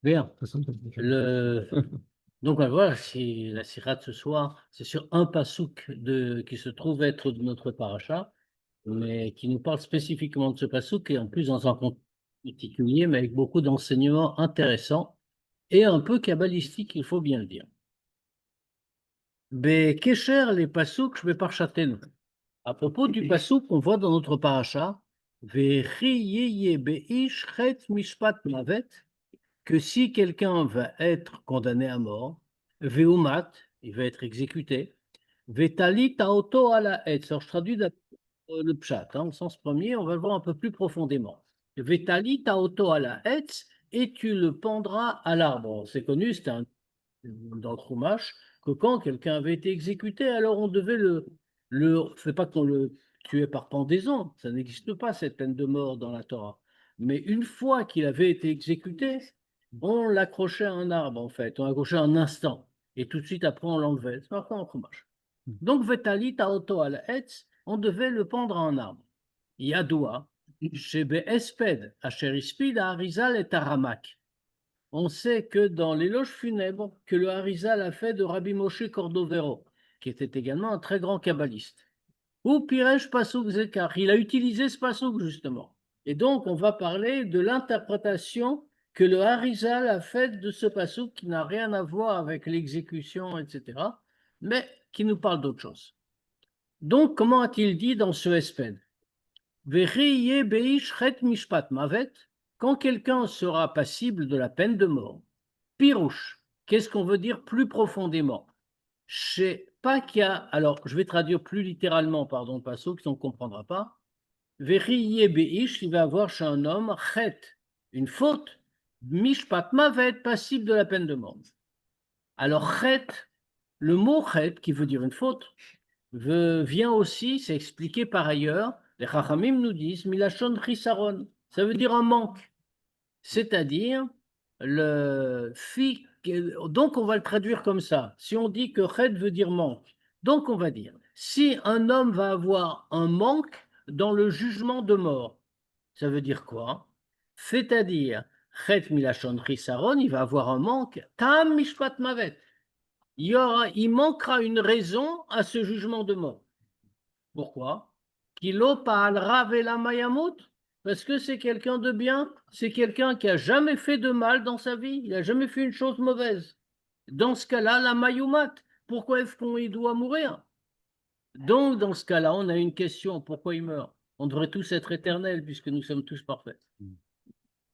Bien. Donc, on va voir si la sirah de ce soir, c'est sur un passouk qui se trouve être de notre paracha, mais qui nous parle spécifiquement de ce passouk, et en plus dans un contexte particulier, mais avec beaucoup d'enseignements intéressants et un peu kabbalistiques, il faut bien le dire. Kesher les pasouks beparchatenu. À propos du passouk qu'on voit dans notre paracha, Vechi yeye beish chet mishpat mavet, que si quelqu'un va être condamné à mort, Veumat, il va être exécuté, Vetali taoto ala etz. Alors je traduis le pshat, hein, au sens premier, on va le voir un peu plus profondément. Vetali taoto ala etz, et tu le pendras à l'arbre. C'est connu, c'est dans le Chumash, que quand quelqu'un avait été exécuté, alors on devait c'est pas qu'on le tuait par pendaison, ça n'existe pas cette peine de mort dans la Torah. Mais une fois qu'il avait été exécuté, on l'accrochait à un arbre en fait, on l'accrochait un instant, et tout de suite après on l'enlevait. C'est marqué en Chumash. Donc Vetali Taoto al Etz, on devait le pendre à un arbre. Yadoua, Shebe Esped, Asher Ispid Arizal et Taramak. On sait que dans l'éloge funèbre que le Harizal a fait de Rabbi Moshe Cordovero, qui était également un très grand kabbaliste. Ou Piresh Pasuk Zekar, il a utilisé ce pasuk justement. Et donc on va parler de l'interprétation que le Harizal a faite de ce pasuk qui n'a rien à voir avec l'exécution, etc., mais qui nous parle d'autre chose. Donc comment a-t-il dit dans ce Esped? Vechi beish chet mishpat mavet, quand quelqu'un sera passible de la peine de mort. Pirouche, qu'est-ce qu'on veut dire plus profondément? Chez Pakia, alors je vais traduire plus littéralement, pardon, passo, qui on ne comprendra pas. Veriye Beish, il va avoir chez un homme, chet, une faute, mishpat mavet, passible de la peine de mort. Alors, chet, le mot chet, qui veut dire une faute, vient aussi, c'est expliqué par ailleurs, les Chachamim nous disent, milachon chisaron, ça veut dire un manque. C'est-à-dire, donc on va le traduire comme ça. Si on dit que chet veut dire manque, donc on va dire, si un homme va avoir un manque dans le jugement de mort, ça veut dire quoi? C'est-à-dire, chet milachon chisaron, il va avoir un manque, tam mishpat mavet. Il manquera une raison à ce jugement de mort. Pourquoi? Kilo pa'al rav et la mayamut, parce que c'est quelqu'un de bien, c'est quelqu'un qui a jamais fait de mal dans sa vie, il n'a jamais fait une chose mauvaise. Dans ce cas-là, la mayumat, pourquoi est-ce qu'il doit mourir? Donc, dans ce cas-là, on a une question, pourquoi il meurt? On devrait tous être éternels puisque nous sommes tous parfaits.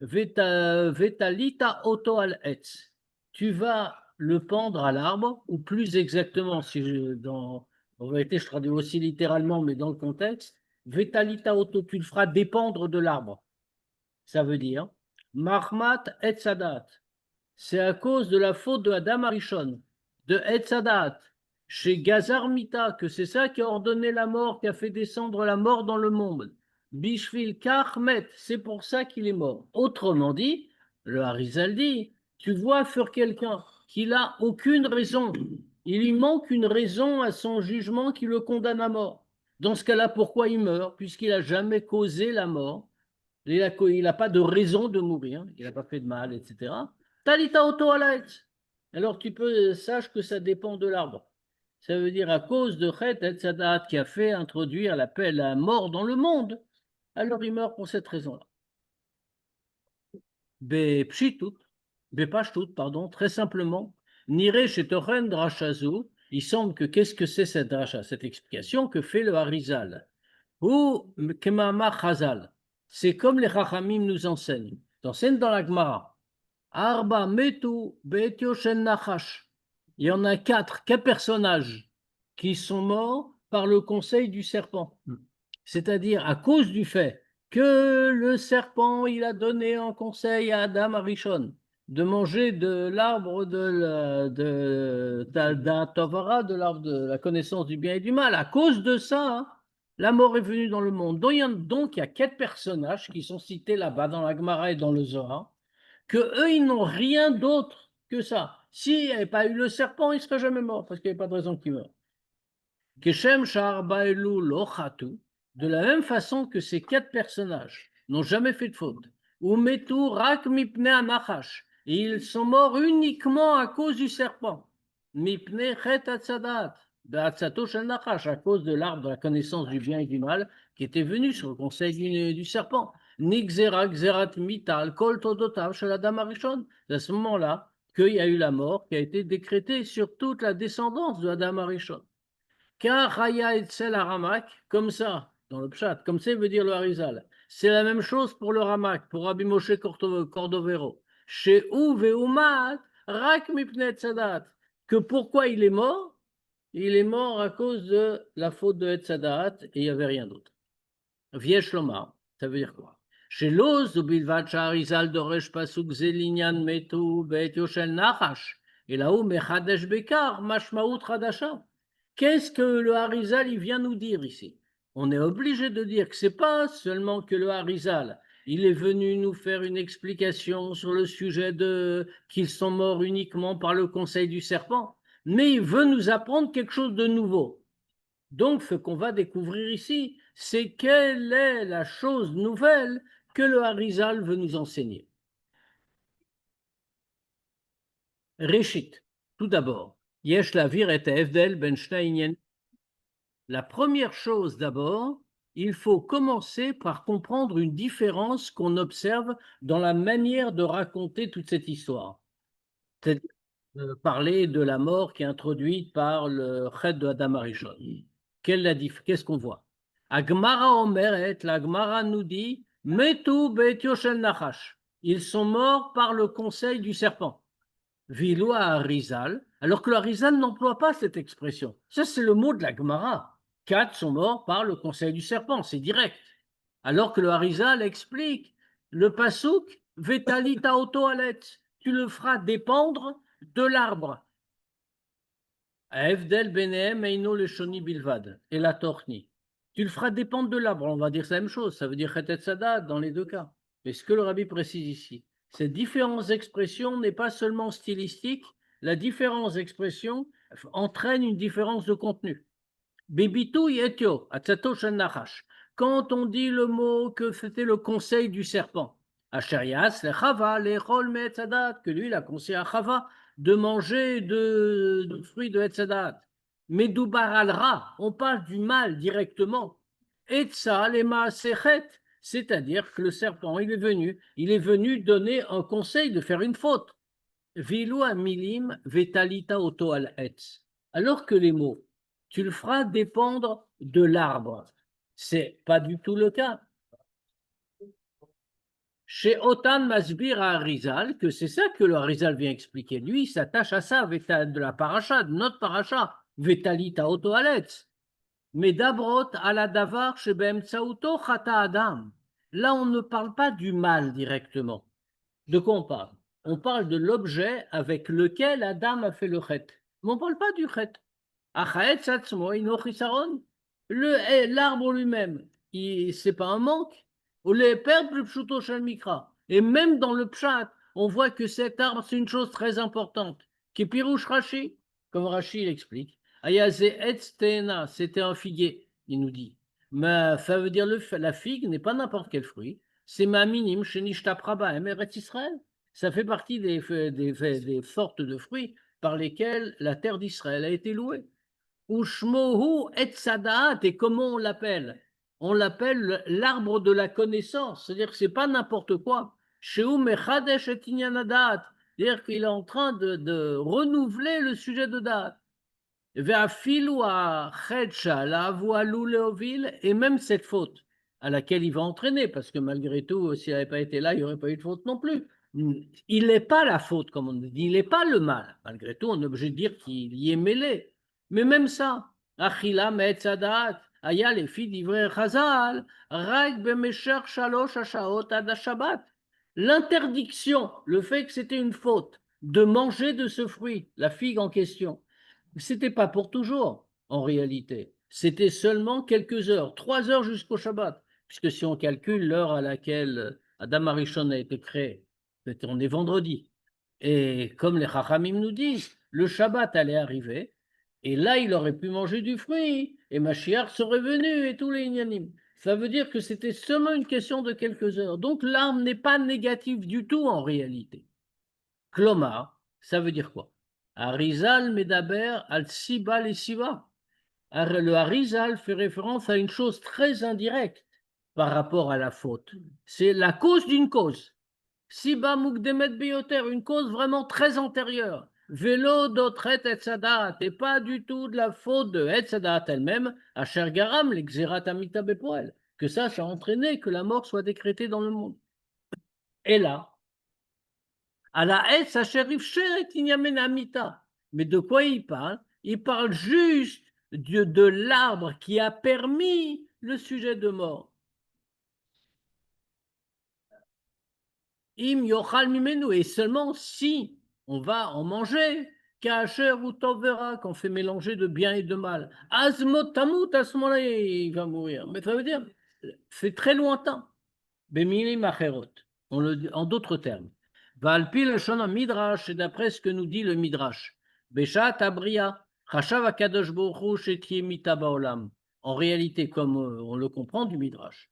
Vetalita auto al etz. Tu vas le pendre à l'arbre, ou plus exactement, en vérité, je traduis aussi littéralement, mais dans le contexte, Vetalita auto, tu le feras dépendre de l'arbre. Ça veut dire, Mahmat etzadat. C'est à cause de la faute de Adam Arishon, de etzadat, chez Gazar Mita, que c'est ça qui a ordonné la mort, qui a fait descendre la mort dans le monde. Bishvil Karmet, c'est pour ça qu'il est mort. Autrement dit, le Harizal dit, tu vois sur quelqu'un qui n'a aucune raison, il lui manque une raison à son jugement qui le condamne à mort. Dans ce cas-là, pourquoi il meurt? Puisqu'il n'a jamais causé la mort, il n'a pas de raison de mourir, il n'a pas fait de mal, etc. Talita auto alaetz. Alors tu peux, sache que ça dépend de l'arbre. Ça veut dire à cause de Chet et Tzadat qui a fait introduire l'appel à mort dans le monde, alors il meurt pour cette raison-là. Pshitut, Pashtout, pardon, très simplement, Nire chez Tochen Drachazou, il semble que qu'est-ce que c'est cette dracha, cette explication que fait le Harizal, ou Kemama Chazal, c'est comme les Chachamim nous enseignent, t'enseignent dans la Gemara, Arba Metu Be'etiochen Nachash, il y en a quatre personnages qui sont morts par le conseil du serpent, c'est-à-dire à cause du fait que le serpent, il a donné un conseil à Adam Arishon de manger de l'arbre d'Atovara, de l'arbre de la connaissance du bien et du mal. À cause de ça, hein, la mort est venue dans le monde. Donc, il y a quatre personnages qui sont cités là-bas dans la Gemara et dans le Zohar, que eux, ils n'ont rien d'autre que ça. S'il n'y avait pas eu le serpent, il ne serait jamais mort, parce qu'il n'y avait pas de raison qu'il meure. Keshem Shar Baelu Lochatu, De la même façon que ces 4 personnages n'ont jamais fait de faute, ou metu rak mipne anachash, et ils sont morts uniquement à cause du serpent, mipne chet atzadat, be'atzato shel nachash, à cause de l'arbre de la connaissance du bien et du mal qui était venu sur le conseil du serpent. Nixera xerat mital kol todotav shel adam harishon. C'est à ce moment-là qu'il y a eu la mort qui a été décrétée sur toute la descendance de Adam harishon. Car Haya Etzel Aramak, comme ça, dans le Pshat, comme ça veut dire le Harizal. C'est la même chose pour le Ramak, pour Rabbi Moshe Cordovero. Chez Uveumat, Rak Mipnet Sadat. Que pourquoi il est mort? Il est mort à cause de la faute de Etzadat et il n'y avait rien d'autre. Viesh Lomar, ça veut dire quoi? Chez Loz, Bilvat Harizal Doresh Pasuk Zelinyan Metu Bet Yoshel Nachash. Et là-haut, Mechadesh Bekar, Mashmaout Radasha. Qu'est-ce que le Harizal il vient nous dire ici? On est obligé de dire que c'est pas seulement que le Harizal, il est venu nous faire une explication sur le sujet de qu'ils sont morts uniquement par le conseil du serpent, mais il veut nous apprendre quelque chose de nouveau. Donc, ce qu'on va découvrir ici, c'est quelle est la chose nouvelle que le Harizal veut nous enseigner. Réchit, tout d'abord, Yesh lavir et Evdel ben Shnaïnien. La première chose d'abord, il faut commencer par comprendre une différence qu'on observe dans la manière de raconter toute cette histoire. C'est-à-dire parler de la mort qui est introduite par le Chet de Adam Arishon. Qu'est-ce qu'on voit? Agmara Omeret, la Agmara nous dit Metu bet Yoshel Nachash. Ils sont morts par le conseil du serpent. Vilou à Harizal, alors que le Harizal n'emploie pas cette expression. Ça, c'est le mot de la Gemara. 4 sont morts par le conseil du serpent, c'est direct. Alors que le Harizal explique le pasouk Vetalita Otoalet, tu le feras dépendre de l'arbre. Evdel Benehem Eino le Shoni Bilvad, et la Torni. Tu le feras dépendre de l'arbre. On va dire la même chose, ça veut dire Chetet Sadat dans les deux cas. Mais ce que le rabbi précise ici, ces différentes expressions n'est pas seulement stylistique, la différence d'expression entraîne une différence de contenu. Bibitu yetio, atzato shel nachash. Quand on dit le mot que c'était le conseil du serpent, Asherias le Chava, le Chol me etzadat, que lui, il a conseillé à Chava de manger de fruits de etzadat. Mais doubar al ra, on parle du mal directement. Etza le maasechet, c'est-à-dire que le serpent, il est venu donner un conseil de faire une faute. Vilu milim vetalita auto al etz. Alors que les mots, tu le feras dépendre de l'arbre. C'est pas du tout le cas. Chez Otan Masbir à Harizal, que c'est ça que le Harizal vient expliquer. Lui, il s'attache à ça, de la paracha, de notre paracha, vetalita auto al etz. Mais d'abrot à la davar chez Tsauto chata adam. Là, on ne parle pas du mal directement. De quoi on parle? On parle de l'objet avec lequel Adam a fait le chet. Mais on ne parle pas du chet. L'arbre lui-même, ce n'est pas un manque. Et même dans le pshat, on voit que cet arbre, c'est une chose très importante. Qui pirouche Rashi, comme Rashi l'explique. C'était un figuier, il nous dit. Mais ça veut dire la figue n'est pas n'importe quel fruit. C'est ma minime chez Nishtapraba, Eretz Israël. Ça fait partie des sortes de fruits par lesquels la terre d'Israël a été louée. Ushmohu Etzadat, et comment on l'appelle? On l'appelle l'arbre de la connaissance, c'est-à-dire que ce n'est pas n'importe quoi. Sheu Mechadesh et Inyanadat, c'est-à-dire qu'il est en train de renouveler le sujet de date. Et même cette faute à laquelle il va entraîner, parce que malgré tout, s'il n'avait pas été là, il n'y aurait pas eu de faute non plus. Il n'est pas la faute, comme on dit, il n'est pas le mal. Malgré tout, on est obligé de dire qu'il y est mêlé. Mais même ça, Achila me'etzadat, aya les filles d'Ivrer Chazal, Rag bemesher shalosh hashaot ad Shabbat. L'interdiction, le fait que c'était une faute de manger de ce fruit, la figue en question, c'était pas pour toujours, en réalité. C'était seulement quelques heures, 3 heures jusqu'au Shabbat. Puisque si on calcule l'heure à laquelle Adam Arishon a été créé, on est vendredi. Et comme les Chachamim nous disent, le Shabbat allait arriver, et là, il aurait pu manger du fruit, et Mashiach serait venu, et tous les Inyanim. Ça veut dire que c'était seulement une question de quelques heures. Donc l'arme n'est pas négative du tout en réalité. Klomar, ça veut dire quoi? Arizal medaber al siba les siva. Le Harizal fait référence à une chose très indirecte par rapport à la faute. C'est la cause d'une cause. Siba mukdemet bioter, une cause vraiment très antérieure. Vélo d'otret etzadat, et pas du tout de la faute de etzadat elle-même, à Garam, l'exerat amita bepoel, que ça a entraîné que la mort soit décrétée dans le monde. Et là, à la etz asherif sheret inyamen amita. Mais de quoi il parle? Il parle juste de l'arbre qui a permis le sujet de mort. Im yochal mimenu, et seulement si on va en manger, kacher ou tovera, qu'on fait mélanger de bien et de mal. Azmot tamut, à ce moment-là, il va mourir. Mais ça veut dire, c'est très lointain. Bemilim acherot, en d'autres termes. Valpi le shon midrash, et d'après ce que nous dit le midrash. Beshat abria, chachav akadosh boru shetie mita baolam. En réalité, comme on le comprend du midrash,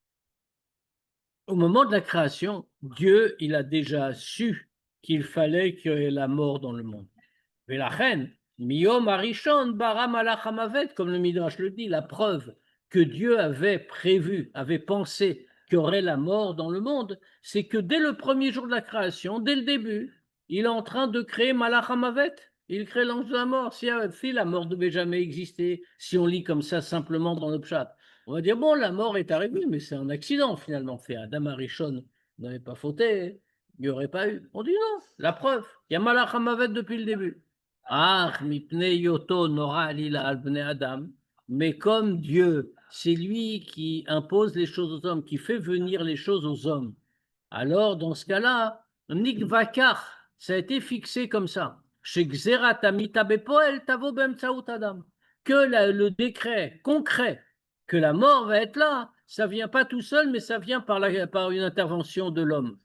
au moment de la création, Dieu, il a déjà su qu'il fallait qu'il y ait la mort dans le monde. Mais la reine, Miyom Arishon Baram Alachamavet, comme le Midrash le dit, la preuve que Dieu avait prévu, avait pensé qu'il y aurait la mort dans le monde, c'est que dès le premier jour de la création, dès le début, il est en train de créer Malachamavet. Il crée l'ange de la mort. Si la mort devait jamais exister, si on lit comme ça simplement dans le Pshat, on va dire, bon, la mort est arrivée, mais c'est un accident finalement. Fait Adam Arishon n'avait pas fauté, il n'y aurait pas eu. On dit non, la preuve, il y a Malach Hamavet depuis le début. Ah, mipnei yoto nora alila al bnei Adam. Mais comme Dieu, c'est lui qui impose les choses aux hommes, qui fait venir les choses aux hommes, alors dans ce cas-là, Nikvakar, ça a été fixé comme ça. Chez Xerat Amita Bepoel Tavo Bemtsaout Adam. Que le décret concret que la mort va être là, ça vient pas tout seul, mais ça vient par une intervention de l'homme.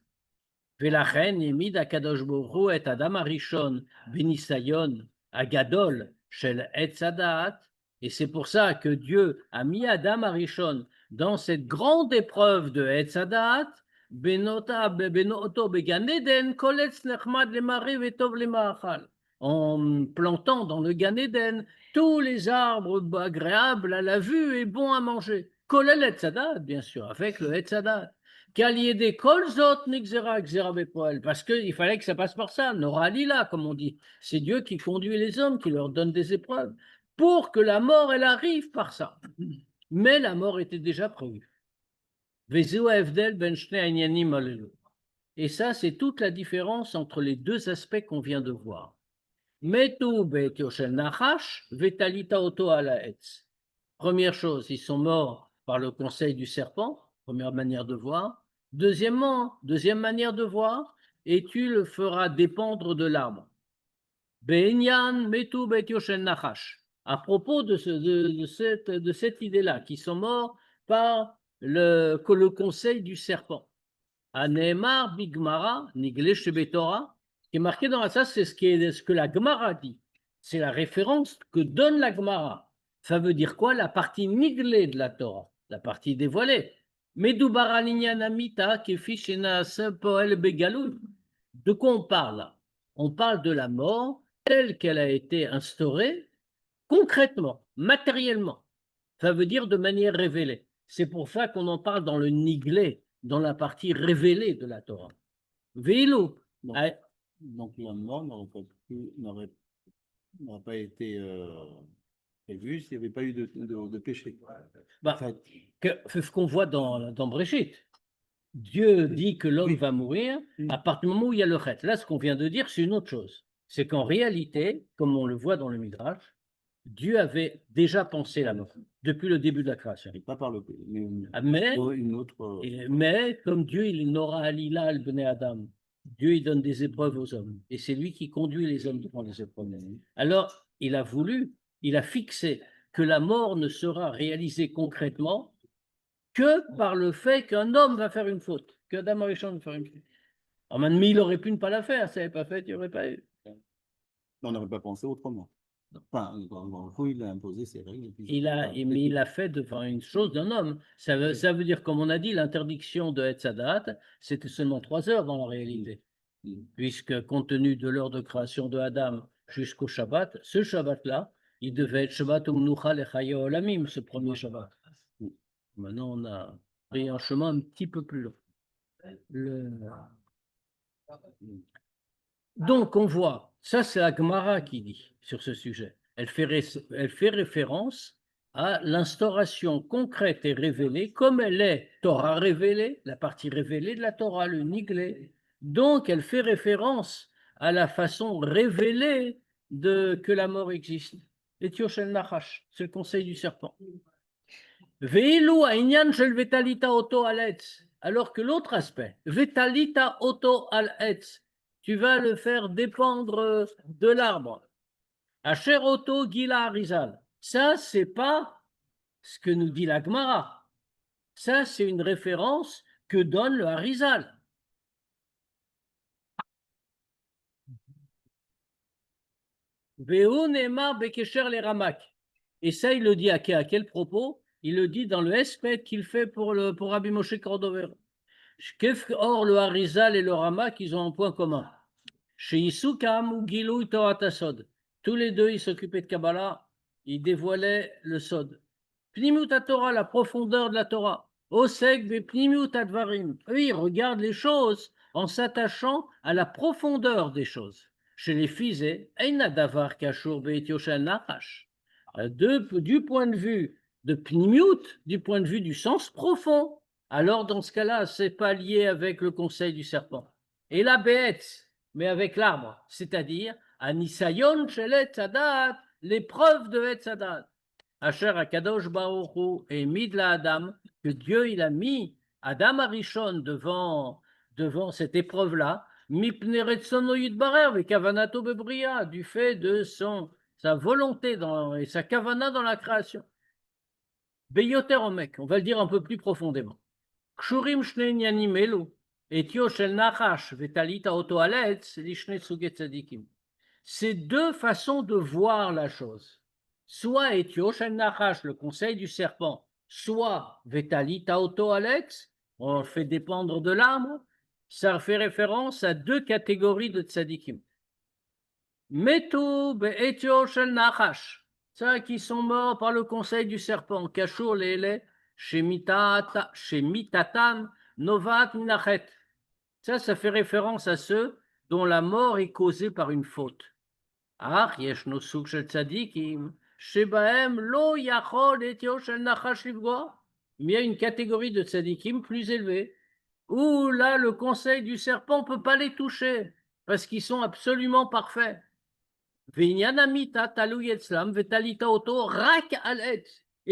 Velachen yemid akadosh boru et Adam Arishon benisayon agadol shel etzadat. Et c'est pour ça que Dieu a mis Adam Arishon dans cette grande épreuve de etzadat. Benoto began Eden koletz nechmad lemari vetov lemachal. En plantant dans le Gan Eden tous les arbres agréables à la vue et bons à manger. Kolel etzadat, bien sûr, avec le etzadat. Des kolzot nixera xera bepoel, parce qu'il fallait que ça passe par ça, Nora lila, comme on dit. C'est Dieu qui conduit les hommes, qui leur donne des épreuves, pour que la mort, elle arrive par ça. Mais la mort était déjà prévue. Et ça, c'est toute la différence entre les deux aspects qu'on vient de voir. Première chose, ils sont morts par le conseil du serpent, première manière de voir. Deuxièmement, deuxième manière de voir, et tu le feras dépendre de l'arbre. Be'enyan metu bet yoshen nachash. À propos de cette idée-là, qui sont morts par le conseil du serpent. Anemar bigmara nigle shebetora, qui est marqué dans la ça, c'est ce que la Gemara dit. C'est la référence que donne la Gemara. Ça veut dire quoi? La partie niglée de la Torah, la partie dévoilée. Medubaranyanamita kefishena poel begalun. De quoi on parle? On parle de la mort telle qu'elle a été instaurée concrètement, matériellement. Ça veut dire de manière révélée. C'est pour ça qu'on en parle dans le niglé, dans la partie révélée de la Torah. Vélo. Donc la mort n'aurait pas été prévue s'il n'y avait pas eu de péché. Bah, c'est ce qu'on voit dans Bréchit. Dieu dit que l'homme va mourir à partir du moment où il y a le chet. Là, ce qu'on vient de dire, c'est une autre chose. C'est qu'en réalité, comme on le voit dans le Midrash, Dieu avait déjà pensé la mort depuis le début de la création. Et pas par le mais une autre. Mais comme Dieu, il n'aura alila al bnei Adam. Dieu, il donne des épreuves aux hommes. Et c'est lui qui conduit les hommes devant les épreuves. Alors, il a voulu, il a fixé que la mort ne sera réalisée concrètement que par le fait qu'un homme va faire une faute, qu'Adam Arishon va faire une faute. Mais il aurait pu ne pas la faire, ça n'avait pas fait, il n'y aurait pas eu. On n'aurait pas pensé autrement. Enfin, dans le fond, il a imposé ses règles. Et puis, Mais il l'a fait devant une chose d'un homme. Ça veut dire, comme on a dit, l'interdiction de Hetzadat, c'était seulement 3 heures dans la réalité. Puisque, compte tenu de l'heure de création de Adam jusqu'au Shabbat, ce Shabbat-là, il devait être Shabbat Umnucha Lechaye Olamim, ce premier Shabbat. Maintenant, on a pris un chemin un petit peu plus long. Donc, on voit, ça c'est la Gemara qui dit sur ce sujet. Elle fait référence à l'instauration concrète et révélée, comme elle est Torah révélée, la partie révélée de la Torah, le Niglé. Donc, elle fait référence à la façon révélée que la mort existe. Et Tioshel Nachash, c'est le conseil du serpent. Veilou Aïnyan shel Vetalita Oto Aletz. Alors que l'autre aspect, Vetalita Oto Aletz, tu vas le faire dépendre de l'arbre. Asher Oto Gila Arizal. Ça, c'est pas ce que nous dit la Gemara. Ça, c'est une référence que donne le Harizal. Veu Neymar Bekesher les Ramak. Et ça, il le dit à quel propos? Il le dit dans le Espet qu'il fait pour Rabbi Moshe Cordover. Or, le Harizal et le Ramak, ils ont un point commun. Chez Isukam ou Gilou Torah Sod. Tous les deux, ils s'occupaient de Kabbalah, ils dévoilaient le Sod. Pnimut Torah, la profondeur de la Torah. Osek be Pnimut Advarim. Eux, ils regardent les choses en s'attachant à la profondeur des choses. Chez les Fizé, Eina Davar Kashur Beit Yoshan Nachash. Du point de vue de Pnimut, du point de vue du sens profond, alors dans ce cas-là, c'est pas lié avec le conseil du serpent. Et la bête, mais avec l'arbre, c'est-à-dire Anisayon shel Etzadat, l'épreuve de Etzadat. Asher Akadosh Baruch Hu et Midla Adam, que Dieu il a mis Adam Arishon devant cette épreuve-là, Mipne Retzono Yidbarer ve Kavanato Bebria, du fait de sa volonté et sa kavana dans la création. Beyoter Omek, on va le dire un peu plus profondément. Kshurim Shne Nyanim Elu, Etio Shel Nachash Vetalita Oto Aletz, Lishne Tsuge Tzadikim. C'est deux façons de voir la chose. Soit Etio Shel Nachash, le conseil du serpent, soit Vetalita Oto Aletz, on le fait dépendre de l'arbre. Ça fait référence à deux catégories de tzadikim. Metu Be'etio Shel Nachash, ceux qui sont morts par le conseil du serpent, Kashur Lele, Shemitatam, Novat Minachet. Ça fait référence à ceux dont la mort est causée par une faute. Ah, Yeshno Suk Shel Tzadikim, Shebahem Lo Yachol Etio Shel Nachash Livgoa. Mais il y a une catégorie de tzadikim plus élevée, où là, le conseil du serpent ne peut pas les toucher, parce qu'ils sont absolument parfaits. Et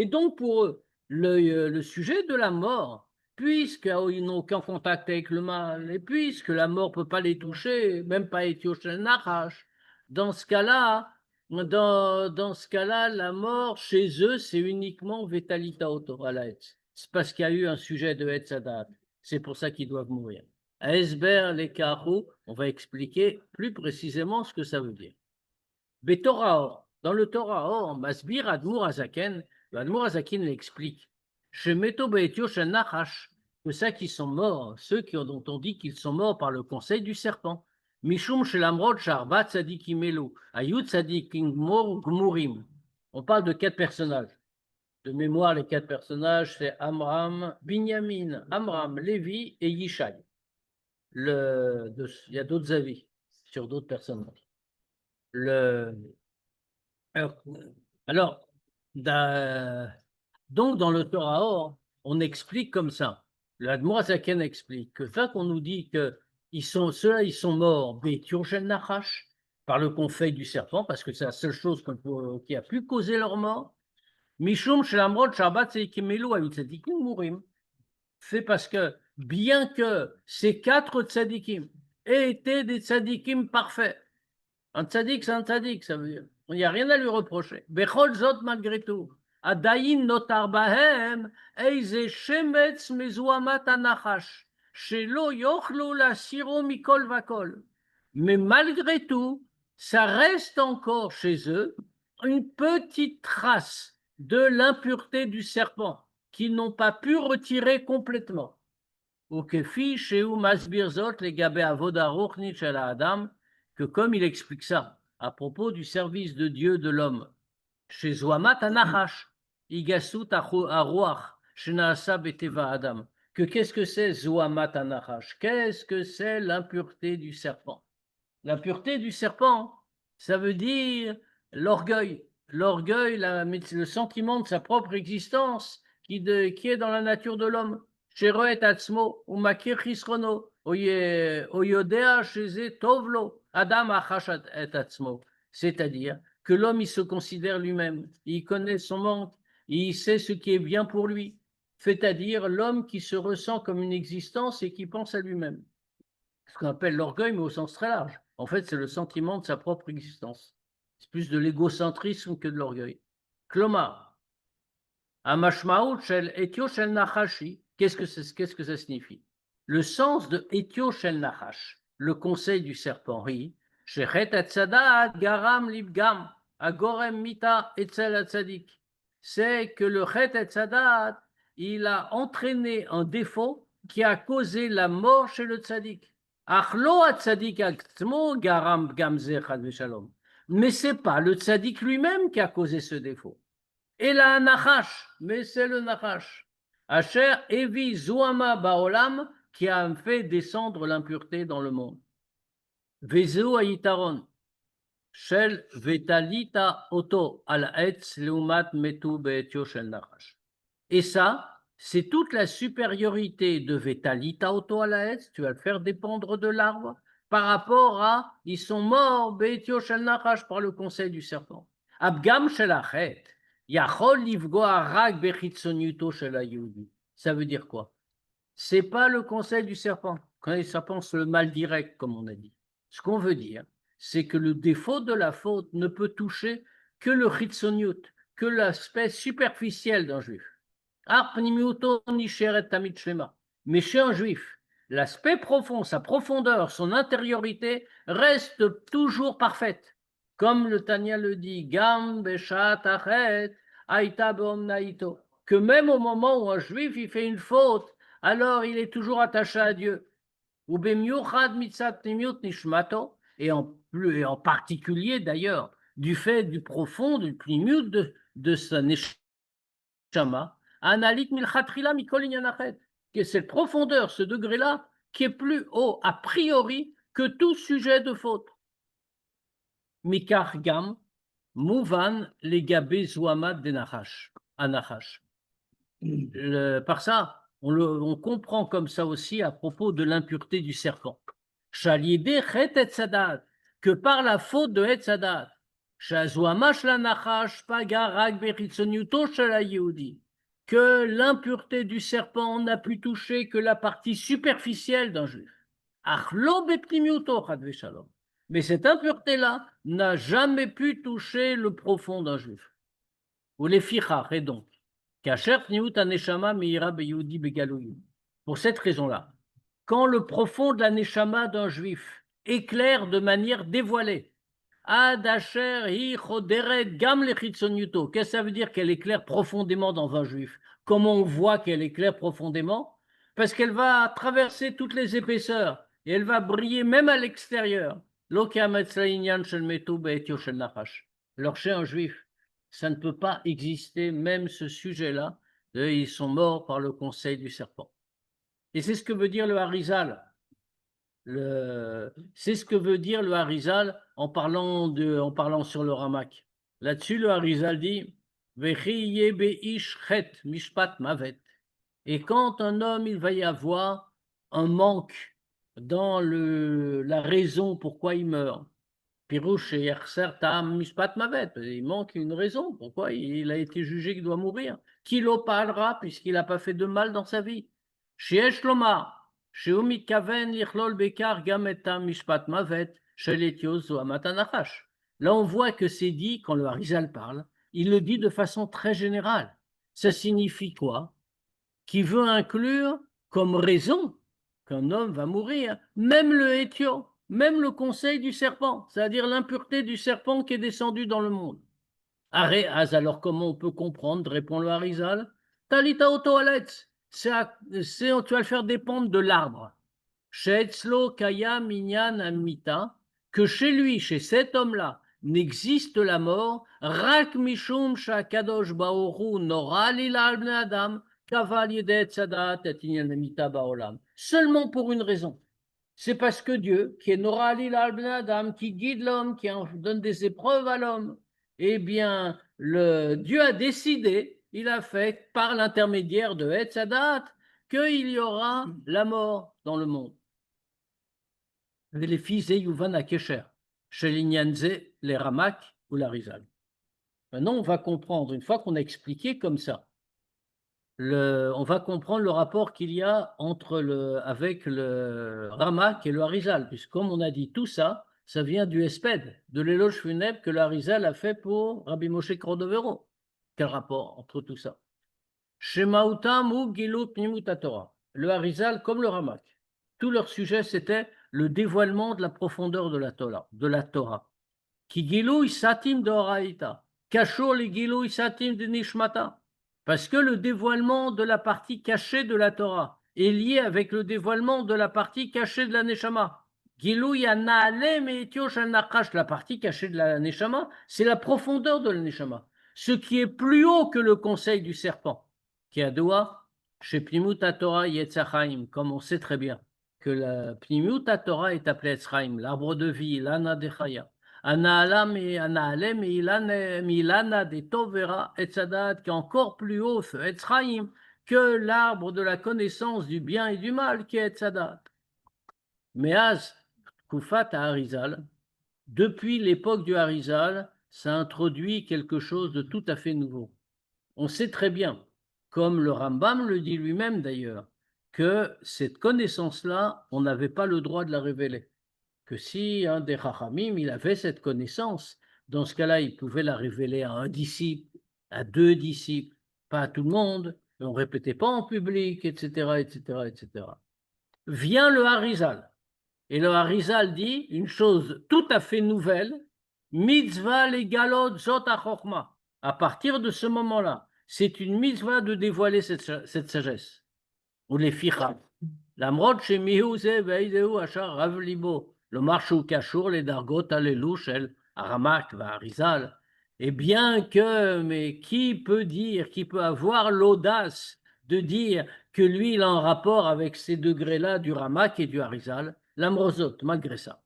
donc pour eux, le sujet de la mort, puisqu'ils n'ont aucun contact avec le mal, et puisque la mort ne peut pas les toucher, même pas Etioshel Nachash, dans ce cas-là, la mort chez eux, c'est uniquement Vetalita Oto Alaetz. C'est parce qu'il y a eu un sujet de Etzadat. C'est pour ça qu'ils doivent mourir. À Esber, les Karou, on va expliquer plus précisément ce que ça veut dire. Betorah, dans le Torah, Masbir Admur Azaken, Admur Azaken l'explique. Shemeto Beetio Shel Nachash, que ceux qui sont morts, dont on dit qu'ils sont morts par le conseil du serpent. Mishum Shelamrod Sharbat Tzadikim Elu, Ayut Tzadikim Gmurim. On parle de 4 personnages. De mémoire, les 4 personnages, c'est Amram, Binyamin, Amram, Lévi et Yishai. Il y a d'autres avis sur d'autres personnages. Alors, donc dans le Torah, on explique comme ça. Le Admorazaken explique que ça qu'on nous dit que ceux-là, ils sont morts, Be'tiorshel Nachash, par le conseil du serpent, parce que c'est la seule chose qui a pu causer leur mort. Mishum Shelamrod Shabbat Tzadikim Ayut Tzadikim Murim. C'est parce que, bien que ces 4 tzadikim aient été des tzadikim parfaits, un tzadik, c'est un tzadik, ça veut dire. Il n'y a rien à lui reprocher. Bechol zot malgré tout. Adayin notar bahem, eize shemetz mezuamat anachash, shelo yochlo la siro mikol vakol. Mais malgré tout, ça reste encore chez eux une petite trace de l'impureté du serpent qu'ils n'ont pas pu retirer complètement. Ou que comme il explique ça à propos du service de Dieu de l'homme, chez Zoamat Anachash, Igasut Aruach, Shenaasa Beteva Adam, que qu'est-ce que c'est Zoamat Anachash? Qu'est-ce que c'est l'impureté du serpent? L'impureté du serpent, ça veut dire l'orgueil. L'orgueil, le sentiment de sa propre existence qui est dans la nature de l'homme. Sheroet atzmo, ou makir chisrono, oyodea sheze tovlo, adam achash et atzmo. C'est-à-dire que l'homme, il se considère lui-même, il connaît son manque, il sait ce qui est bien pour lui. C'est-à-dire l'homme qui se ressent comme une existence et qui pense à lui-même. Ce qu'on appelle l'orgueil, mais au sens très large. En fait, c'est le sentiment de sa propre existence. C'est plus de l'égocentrisme que de l'orgueil. Klomar, Amashmaout shel Etio shel Nachashi, qu'est-ce que ça signifie? Le sens de Etio shel Nachash, le conseil du serpent, ri, Shechet atzadat garam libgam, agorem mita etzel atzadik. C'est que le Chet atzadat, il a entraîné un défaut qui a causé la mort chez le tzadik. Mais c'est pas le tzaddik lui-même qui a causé ce défaut. Et la nachash, mais c'est le nachash. Asher evi zuama baolam, qui a fait descendre l'impureté dans le monde. Vezeu aitaron, shel vetalita oto al etz leumat metu beetio shel nachash. Et ça, c'est toute la supériorité de Vetalita Auto à la Hetz, tu vas le faire dépendre de l'arbre, par rapport à, ils sont morts, Beitio Shel Nachash, par le conseil du serpent. Abgam Shel Achet, Yachol Livgoa Rag Bechitsonyuto Shel Ayudi. Ça veut dire quoi? C'est pas le conseil du serpent. Quand le serpent, c'est le mal direct, comme on a dit. Ce qu'on veut dire, c'est que le défaut de la faute ne peut toucher que le Chitsonyut, que l'aspect superficiel d'un juif. Mais chez un juif, l'aspect profond, sa profondeur, son intériorité reste toujours parfaite. Comme le Tanya le dit, Gam que même au moment où un juif il fait une faute, alors il est toujours attaché à Dieu. Et en particulier d'ailleurs, du fait du profond, du pnimiut de sa neshama, analit milchatrila mikol inyanachet, que cette profondeur, ce degré-là, qui est plus haut a priori que tout sujet de faute. Mikar gam, mouvan legabe zuamat de anachash. Par ça, on comprend comme ça aussi à propos de l'impureté du serpent. Shaliede chet etzadat, que par la faute de etzadat, shazuamash la nachash pagarag beritzonyuto shala yehudi, que l'impureté du serpent n'a pu toucher que la partie superficielle d'un juif. Achlo bepnimiuto chad veshalom. Mais cette impureté-là n'a jamais pu toucher le profond d'un juif. Ou les fichach, et donc. Pour cette raison-là, quand le profond de la neshama d'un juif éclaire de manière dévoilée, qu'est-ce que ça veut dire qu'elle éclaire profondément dans un juif? Comment on voit qu'elle éclaire profondément? Parce qu'elle va traverser toutes les épaisseurs et elle va briller même à l'extérieur. Alors chez un juif, ça ne peut pas exister, même ce sujet-là, ils sont morts par le conseil du serpent. Et c'est ce que veut dire le Harizal. C'est ce que veut dire le Harizal en parlant sur le Ramak. Là-dessus, le Harizal dit mishpat mavet. Et quand un homme, il va y avoir un manque dans la raison pourquoi il meurt, Pirouche et Tam Mishpat Mavet, il manque une raison pourquoi il a été jugé qu'il doit mourir. Qui l'opalera puisqu'il n'a pas fait de mal dans sa vie? Chez Lomar, chez Omid Kaven, Lichlol Bekar, Gametam Mishpat Mavet, chez Letios ou Amatanachash. Là, on voit que c'est dit, quand le Harizal parle, il le dit de façon très générale. Ça signifie quoi? Qui veut inclure comme raison qu'un homme va mourir, même le Hétio, même le conseil du serpent, c'est-à-dire l'impureté du serpent qui est descendu dans le monde. Alors comment on peut comprendre, répond le Harizal? Talita autoalette, tu vas le faire dépendre de l'arbre. Sheetzlo kaya minyan amita, que chez lui, chez cet homme-là, n'existe la mort, rak mishum shakadosh baoru nora lila al bnei adam, kaval yedet sadat et inyan amita baolam. Seulement pour une raison. C'est parce que Dieu, qui est Nora lila al bnei adam, qui guide l'homme, qui en donne des épreuves à l'homme, eh bien, Dieu a décidé, il a fait, par l'intermédiaire de Etzadat, qu'il y aura la mort dans le monde. Les fils et Yuvan à Kesher, chez l'Inyanze, les Ramak ou la Rizal. Maintenant, on va comprendre, une fois qu'on a expliqué comme ça, on va comprendre le rapport qu'il y a avec le Ramak et le Harizal, puisque comme on a dit tout ça, ça vient du Esped, de l'éloge funèbre que le Harizal a fait pour Rabbi Moshe Cordovero. Quel rapport entre tout ça? Shemautam ou Gilut Pnimut Torah. Le Harizal comme le Ramak. Tout leur sujet, c'était le dévoilement de la profondeur de la Torah. Ki Gilui Satim de Horaïta. Kashur les Gilui Satim de Nishmata. Parce que le dévoilement de la partie cachée de la Torah est lié avec le dévoilement de la partie cachée de la Neshama. Gilui Anaalem et Etiosh al-Nakash, la partie cachée de la Neshama, c'est la profondeur de la Neshama. Ce qui est plus haut que le conseil du serpent. Qui a doua, chez Pnimut Torah Yetzachaim, comme on sait très bien que la Pnimut Torah est appelée Etzraim, l'arbre de vie, l'ana de Chaya. Anaalem et Milana de Tovera Etzadat, qui est encore plus haut, ce Etzraim, que l'arbre de la connaissance du bien et du mal, qui est Etzadat. Mais Az, Kufat à Harizal, depuis l'époque du Harizal, ça introduit quelque chose de tout à fait nouveau. On sait très bien, comme le Rambam le dit lui-même d'ailleurs, que cette connaissance-là, on n'avait pas le droit de la révéler. Que si un des Chachamim, il avait cette connaissance, dans ce cas-là, il pouvait la révéler à un disciple, à deux disciples, pas à tout le monde, et on ne répétait pas en public, etc., etc., etc. Vient le Harizal, et le Harizal dit une chose tout à fait nouvelle, mitzvah legalot zot ha-chokhma. À partir de ce moment-là, c'est une mitzvah de dévoiler cette sagesse. Ou les fichas. L'amrod chez Mihouse veideu achar rav libo. Le marchou kachour les dargot alelu shel Aramak va Harizal. Et bien que, mais qui peut dire, qui peut avoir l'audace de dire que lui, il a un rapport avec ces degrés-là du Ramak et du Harizal, l'amrozot, malgré ça.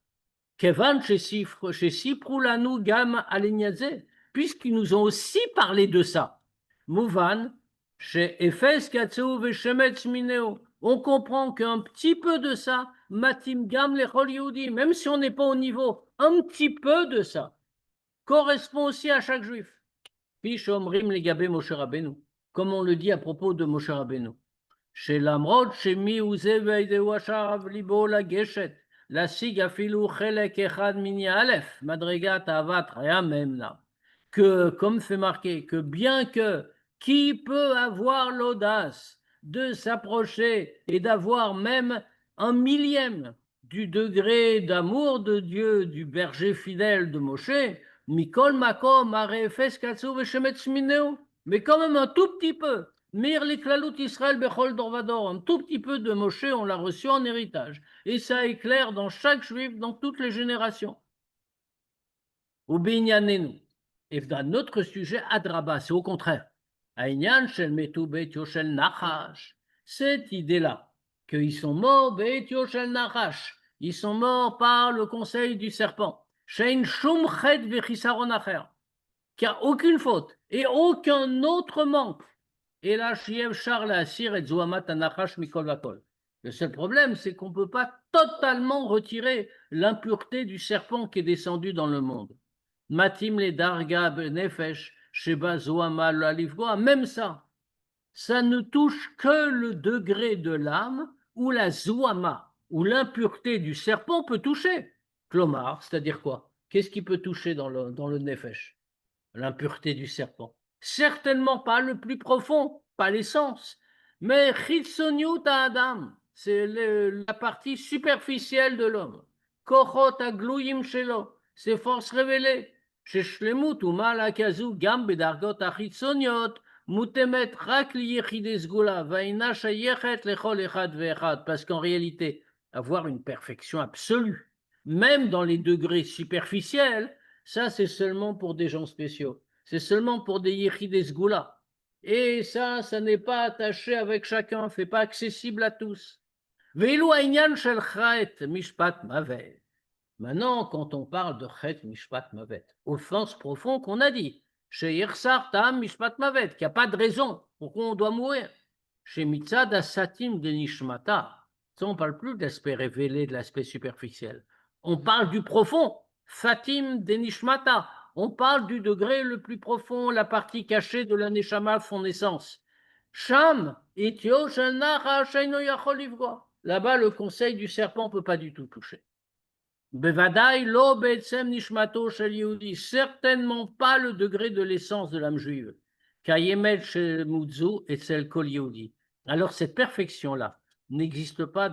Kevan chez Siprulanu Gam Alignaze, puisqu'ils nous ont aussi parlé de ça. Mouvan, chez Efes Katsou Veshemetz Mineo, on comprend qu'un petit peu de ça, Matim Gam Lechol Yehudi, même si on n'est pas au niveau, un petit peu de ça, correspond aussi à chaque juif. Pish Omrim Legabé Moshe Rabbeinu, comme on le dit à propos de Moshe Rabbeinu. Chez l'Amrod, chez Miouze Veideu Achar Libo la Geshet. La sig afilou chelek echad mini alef, madrigat avat memna. Que, comme fait marquer, que bien que qui peut avoir l'audace de s'approcher et d'avoir même un millième du degré d'amour de Dieu du berger fidèle de Moshe, Mikol Makom Arefes Katsu Veshemetz Mineu, mais quand même un tout petit peu. Mir Liklalut Israël Bechol Dorvador, un tout petit peu de Moshe, on l'a reçu en héritage. Et ça éclaire dans chaque juif, dans toutes les générations. Ou Binyanenu. Et dans notre sujet, Adraba, c'est au contraire. Aïnyan Shel Metu Betio Shel Nachash. Cette idée-là, qu'ils sont morts Betio Shel Nachash, ils sont morts par le conseil du serpent. Shein Shum Chet Vechisaron Acher, qui a aucune faute et aucun autre manque. Et là, Shiev Charles Assir et Zouamat Anachash Mikol Vakol. Le seul problème, c'est qu'on ne peut pas totalement retirer l'impureté du serpent qui est descendu dans le monde. Matim le Darga Nefesh, Sheba Zouama Lalivgoa, même ça ne touche que le degré de l'âme où la Zouama, où l'impureté du serpent peut toucher. Klomar, c'est-à-dire quoi? Qu'est-ce qui peut toucher dans le Nefesh? L'impureté du serpent. Certainement pas le plus profond, pas l'essence, mais Chitsoniut Adam, c'est la partie superficielle de l'homme. Kochot Agluyim Shelo, ses forces révélées. ששלמות ומעלה כזו גם בדרגות החיצוניות מותאמת רק ליחידי סגולה ואינה שייכת לכל אחד ואחד, parce qu'en réalité, avoir une perfection absolue, même dans les degrés superficiels, ça c'est seulement pour des gens spéciaux, c'est seulement pour des yechidei sgula. Et ça n'est pas attaché avec chacun, fait pas accessible à tous. Ve'elu ha'inyan shel chet mishpat mavet. Maintenant, quand on parle de chet mishpat mavet, offense profonde qu'on a dit, chez Yersar tam mishpat mavet, qu'il n'y a pas de raison pourquoi on doit mourir. Chez mitzad asatim de nishmata, ça on ne parle plus de l'aspect révélé, de l'aspect superficiel. On parle du profond, fatim de nishmata. On parle du degré le plus profond, la partie cachée de la neshama, son essence. Sham, ityo shel nacha sheino yachol livroa. Là-bas, le conseil du serpent ne peut pas du tout toucher. Bevadaï lo be'etzem nishmato shel Yehudi, certainement pas le degré de l'essence de l'âme juive. Kayemet shel Mutzu et celle kol Yehudi. Alors cette perfection-là n'existe pas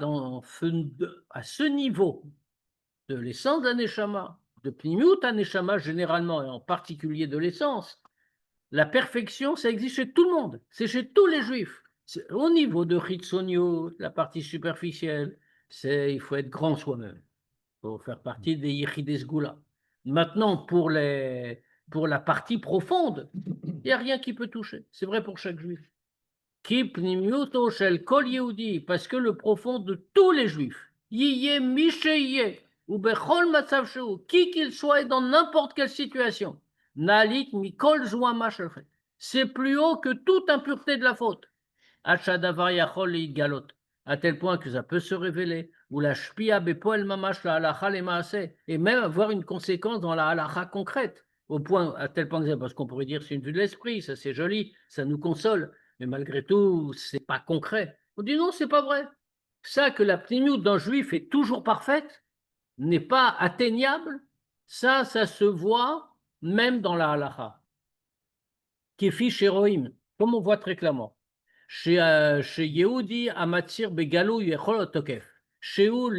à ce niveau de l'essence de la Neshama, de Pnimiut Neshama généralement et en particulier de l'essence. La perfection, ça existe chez tout le monde, c'est chez tous les juifs. Au niveau de Chitzoniot, la partie superficielle, il faut être grand soi-même pour faire partie des Yechidei Sgula. Maintenant, pour la partie profonde, il n'y a rien qui peut toucher. C'est vrai pour chaque juif. Ki pnimiuto shel kol Yehudi, parce que le profond de tous les juifs, yiye misheye, ou bechol matzav sheu, qui qu'il soit et dans n'importe quelle situation, nalit mikol zouama shel chet. C'est plus haut que toute impureté de la faute. Achadavar yachol galot, à tel point que ça peut se révéler, ou la shpia bepoel mamash la halacha le maaseh, et même avoir une conséquence dans la halacha concrète, au point, à tel point que parce qu'on pourrait dire c'est une vue de l'esprit, ça c'est joli, ça nous console, mais malgré tout, c'est pas concret. On dit non, c'est pas vrai. Ça que la pnimiout d'un juif est toujours parfaite, n'est pas atteignable, ça se voit même dans la halacha. Kefi sheroim, comme on voit très clairement. שיהודי המצהיר בגלוי יכול להיות תוקף, שהוא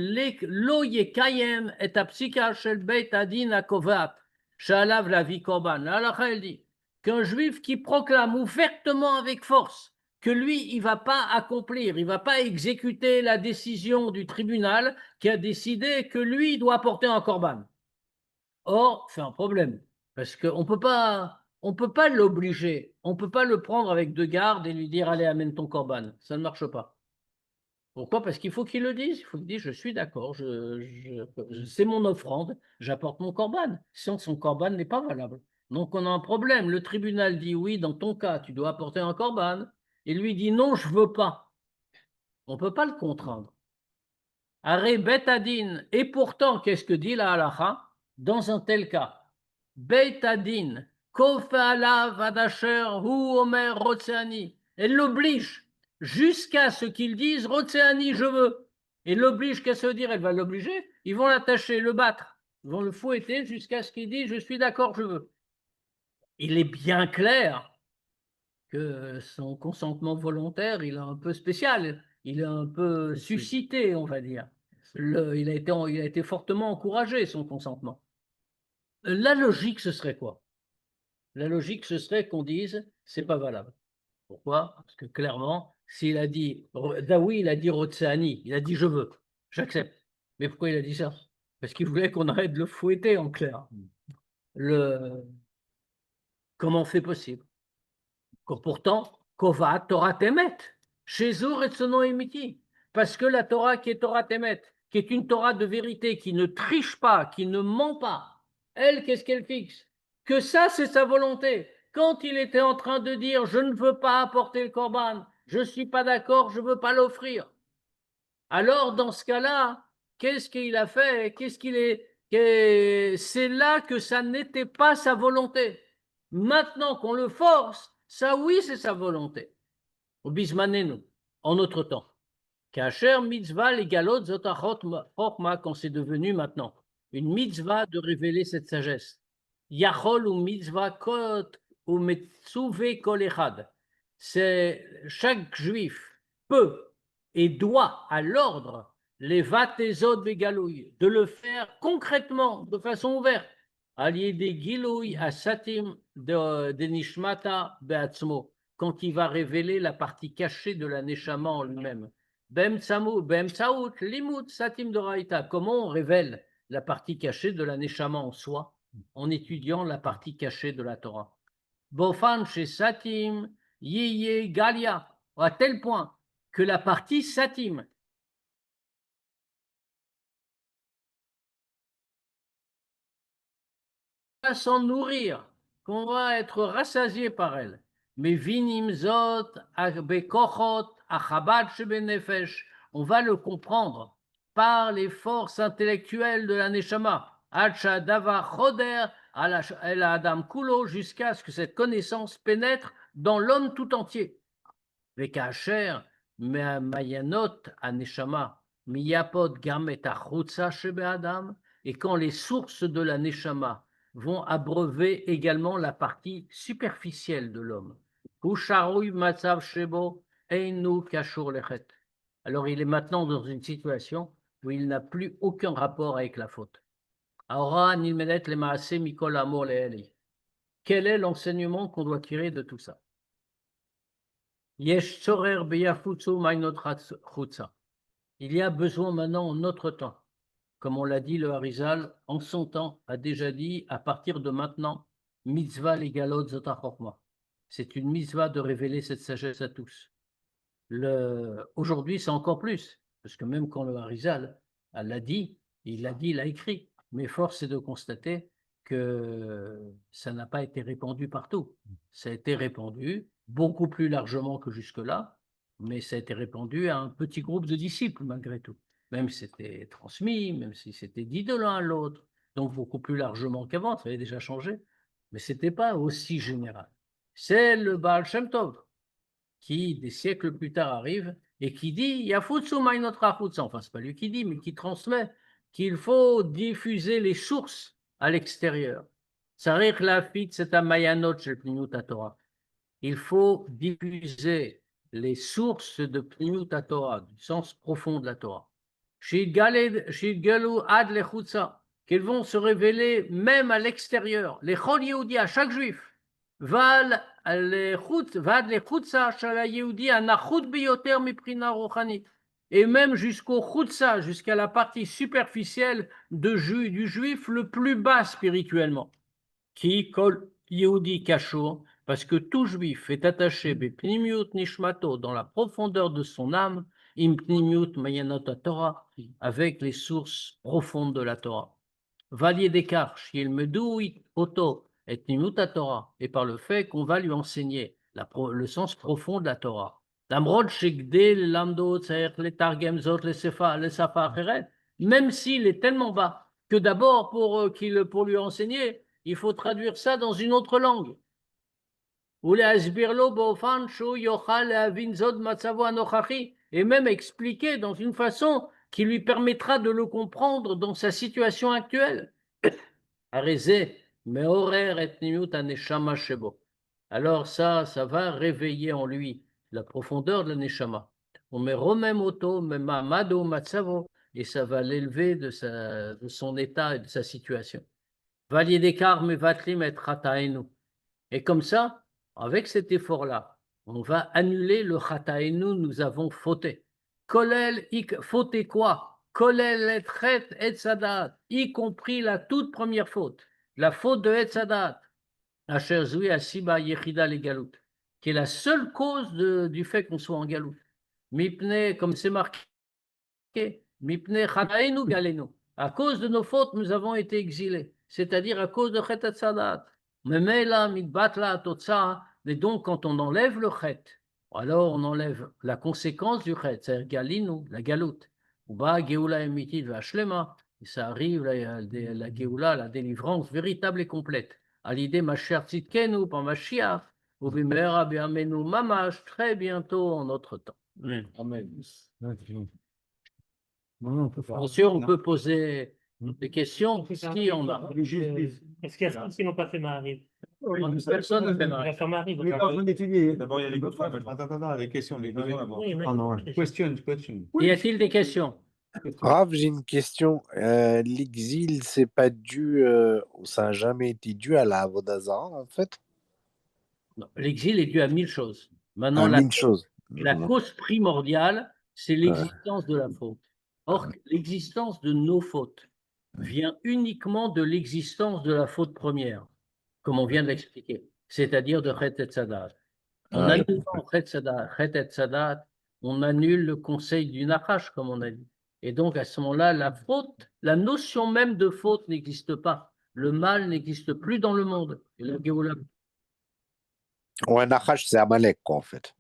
לא יקיים את הפסיקה של בית הדין הקובעת שעליו להביא קורבן. להלכה elle dit qu'un juif qui proclame ouvertement avec force que lui, il ne va pas accomplir, il ne va pas exécuter la décision du tribunal qui a décidé que lui, il doit apporter un corban. Or, c'est un problème, parce qu'on ne peut pas l'obliger, on ne peut pas le prendre avec deux gardes et lui dire « Allez, amène ton corban ». Ça ne marche pas. Pourquoi? Parce qu'il faut qu'il le dise. Il faut qu'il dise « Je suis d'accord, c'est mon offrande, j'apporte mon corban ». Sinon, son corban n'est pas valable. Donc, on a un problème. Le tribunal dit « Oui, dans ton cas, tu dois apporter un corban ». Et lui dit « Non, je ne veux pas ». On ne peut pas le contraindre. Arrêt bet adin. Et pourtant, qu'est-ce que dit la halacha dans un tel cas? Bet adin, kofa alav adasher hu omer rotseani. Elle l'oblige jusqu'à ce qu'il dise rotseani, je veux. Et l'oblige, qu'est-ce que ça veut dire? Elle va l'obliger. Ils vont l'attacher, le battre. Ils vont le fouetter jusqu'à ce qu'il dise je suis d'accord, je veux. Il est bien clair que son consentement volontaire, il est un peu spécial. Il est un peu suscité, on va dire. Il a été fortement encouragé, son consentement. La logique, ce serait quoi? La logique, ce serait qu'on dise, c'est pas valable. Pourquoi? Parce que clairement, s'il a dit, Daoui, il a dit Rotseani, il a dit je veux, j'accepte. Mais pourquoi il a dit ça? Parce qu'il voulait qu'on arrête de le fouetter, en clair. Comment c'est possible? Pourtant, Kova Torah Temet, Shezur et Tsono Emiti, parce que la Torah qui est Torah Temet, qui est une Torah de vérité, qui ne triche pas, qui ne ment pas, elle, qu'est-ce qu'elle fixe? Que ça, c'est sa volonté. Quand il était en train de dire je ne veux pas apporter le korban, je ne suis pas d'accord, je ne veux pas l'offrir. Alors, dans ce cas-là, qu'est-ce qu'il a fait? C'est là que ça n'était pas sa volonté. Maintenant qu'on le force, ça oui, c'est sa volonté. Au bismanenu, en notre temps. Kacher mitzvah legalot zotachot chokma, quand c'est devenu maintenant une mitzvah de révéler cette sagesse. Yachol ou mitzvah kot ou metzuve kol echad. C'est chaque juif peut et doit à l'ordre les vatezot begalouy de le faire concrètement, de façon ouverte. Aliédé Giloui à Satim de Nishmata Beatzmo, quand il va révéler la partie cachée de la Neshama en lui-même. Bem Tsaout, Limut, Satim de Raïta. Comment on révèle la partie cachée de la Neshama en soi en étudiant la partie cachée de la Torah. Bofan chez Satim, Yiye Galia, à tel point que la partie Satim, va s'en nourrir, qu'on va être rassasié par elle. Mais vinim zot, bekochot, achabad shebenefesh, on va le comprendre par les forces intellectuelles de la neshama. Hacha dava choder el adam kulo, jusqu'à ce que cette connaissance pénètre dans l'homme tout entier. Vekacher, mayanot aneshama, miyapot gamet achutza shebe adam, et quand les sources de la neshama vont abreuver également la partie superficielle de l'homme. Alors il est maintenant dans une situation où il n'a plus aucun rapport avec la faute. Quel est l'enseignement qu'on doit tirer de tout ça? Il y a besoin maintenant en notre temps. Comme on l'a dit, le Harizal, en son temps, a déjà dit, à partir de maintenant, mitzvah legalot zotachokma. C'est une mitzvah de révéler cette sagesse à tous. Aujourd'hui, c'est encore plus, parce que même quand le Harizal l'a dit, il l'a écrit. Mais force est de constater que ça n'a pas été répandu partout. Ça a été répandu beaucoup plus largement que jusque-là, mais ça a été répandu à un petit groupe de disciples malgré tout. Même si c'était transmis, même si c'était dit de l'un à l'autre, donc beaucoup plus largement qu'avant, ça avait déjà changé, mais ce n'était pas aussi général. C'est le Baal Shem Tov qui, des siècles plus tard, arrive et qui dit Yafutsu Mainotra Chutza, enfin, ce n'est pas lui qui dit, mais qui transmet qu'il faut diffuser les sources à l'extérieur. Sarich Lafit, c'est un Mayanot chez Pnimut Torah. Il faut diffuser les sources de Pnimut Torah, du sens profond de la Torah. Shidgalu ad lechutza, qu'ils vont se révéler même à l'extérieur. Les Chol Yehudi, à chaque juif. Val vad lechutza shala Yehudi anachut biyoter miprina rochanit. Et même jusqu'au chutza, jusqu'à la partie superficielle du juif le plus bas spirituellement. Qui kol Yehudi kashur, parce que tout juif est attaché bepnimiut nishmato, dans la profondeur de son âme, impnimiut mayanot Torah, avec les sources profondes de la Torah. Valier d'écart, shil medu oto et nimut Torah, et par le fait qu'on va lui enseigner le sens profond de la Torah. Lamrod shegdel lamdo tsaer le targem zot le safa acheret, même s'il est tellement bas que d'abord pour lui enseigner, il faut traduire ça dans une autre langue. Et même expliquer dans une façon qui lui permettra de le comprendre dans sa situation actuelle. Alors ça va réveiller en lui la profondeur de la neshama. On met remem auto, mado matsavo, et ça va l'élever de son état et de sa situation. Valier d'écart, mais vatlim et chataenu. Et comme ça, avec cet effort-là, on va annuler le chataenu, nous avons fauté. Kolel, fauté quoi? Kolel et chet et sadat, y compris la toute première faute, la faute de et sadat, asher zoui asiba yechida le galout, qui est la seule cause du fait qu'on soit en galout. Mipne, comme c'est marqué, mipne chataenu galenu. À cause de nos fautes, nous avons été exilés, c'est-à-dire à cause de chet et sadat. Et donc, quand on enlève le chet, alors on enlève la conséquence du chet, c'est-à-dire galinu, la galoute. Et ça arrive, la geoula, la délivrance véritable et complète. À l'idée, Mashiach Tzidkenu, par Mashiach, ou Bimera Be'amenu Mamash, très bientôt en notre temps. Amen. Bien sûr, on peut poser des questions. Si on a. Est-ce qu'il y a ceux qui n'ont pas fait Maariv? Personne ne fait On va Maariv. faire Maariv. On est en train d'étudier. D'abord, il y a les questions. Attends, les questions. Les Oui, mais- questions. Y a-t-il des questions? Rav, j'ai une question. L'exil, c'est pas dû, ça n'a jamais été dû à la Avodah Zarah, en fait? Non, l'exil est dû à 1000 choses. Maintenant, À mille choses. la cause primordiale, c'est Ouais. l'existence de la faute. Or, l'existence de nos fautes vient uniquement de l'existence de la faute première, comme on vient de l'expliquer, c'est-à-dire de Chet et Tzadat. En Ouais. annulant Chet et Tzadat, on annule le conseil du Nachash, comme on a dit. Et donc, à ce moment-là, la faute, la notion même de faute n'existe pas. Le mal n'existe plus dans le monde. Et la Géoula. Ouais, Nachash, c'est Amalek, quoi, en fait.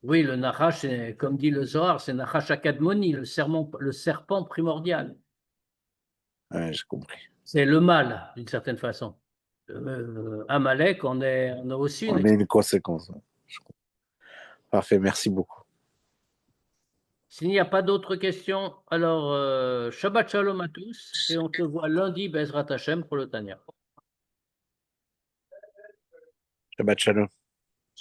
Oui, le Nachash, comme dit le Zohar, c'est Nachash Akadmoni, le serpent primordial. Ouais, j'ai compris. C'est le mal, d'une certaine façon. Amalek, on a aussi On a une conséquence. Ouais. Parfait, merci beaucoup. S'il n'y a pas d'autres questions, alors Shabbat Shalom à tous et on se voit lundi, Bezrat Hashem, pour le Tanya. Shabbat Shalom.